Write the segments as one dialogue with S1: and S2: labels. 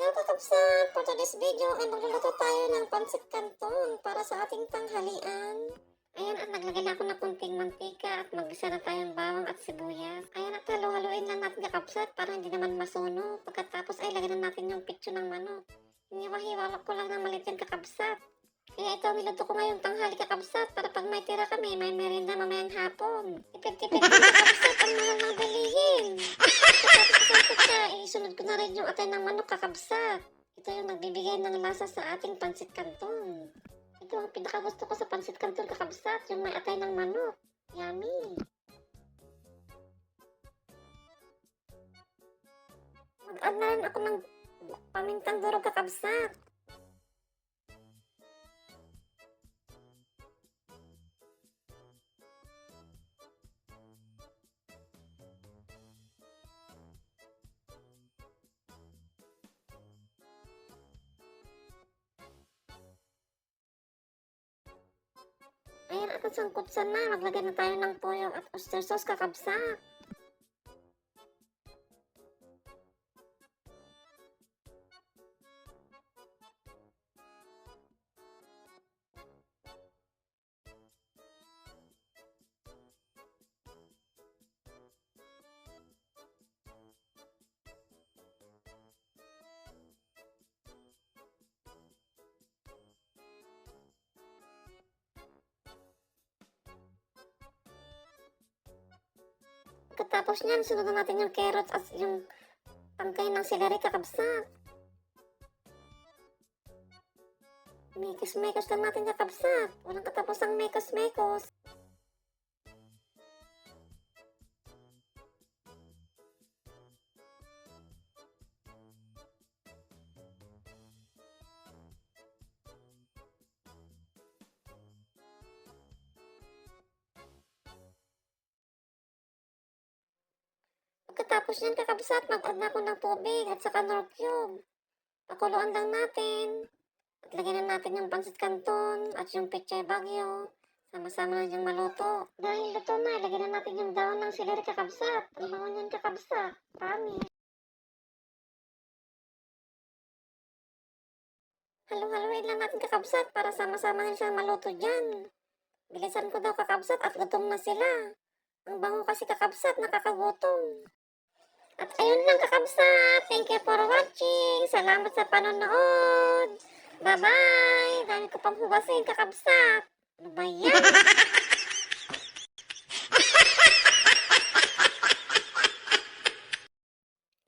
S1: Hello kakabsat! For today's video ay magluluto tayo ng pancit canton para sa ating tanghalian. Ayan, at naglagay na ako ng kunting mantika at mag-isa na tayong bawang at sibuyas. Ayan, at halo-haluin lang natin kakabsat para hindi naman masunog. Pagkatapos ay lagyan na natin yung pitso ng manok. Hiniwa-hiwa ko lang ng maliit yan kakabsat. Kaya ito niluto ko ngayong tanghali kakabsat para pag may tira kami, may merienda mamayang hapon. Tipid-tipid din kakabsat, ang mahal ng bilihin. Isunod ko na rin yung atay ng manok kakabsat. Ito yung nagbibigay ng lasa sa ating pancit canton. Ito ang pinakagusto ko sa pancit canton kakabsat, yung may atay ng manok. Yummy! Mag-add na rin ako ng pamintang durog kakabsat. Ayan, at sangkutsan na. Maglagay na tayo ng toyo at oyster sauce kakabsat. Pagkatapos niyan, sunod na natin yung carrots at yung tangkay ng celery kakabsat. Mekos-mekos lang natin kakabsat. Walang katapos ang mekos-mekos. Pagkatapos niyan kakabsat, mag-add na ako ng tubig at saka nor cube. Pakuluan lang natin. At lagyan na natin yung pancit canton at yung pechay bagyo. Sama-sama na diyang maluto. Dahil luto na, lagyan na natin yung dahon ng celery kakabsat. Ang bango niyan kakabsat. Promise. Halo-haloin lang natin kakabsat para sama-sama na siyang maluto dyan. Bilisan ko daw kakabsat at gutom na sila. Ang bango kasi kakabsat, nakakagutom. At ayun lang kakabsat. Thank you for watching. Salamat sa panonood. Bye-bye. Dami ko pang hugasin kakabsat. Ano ba yan?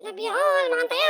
S1: Love you all mga tayo.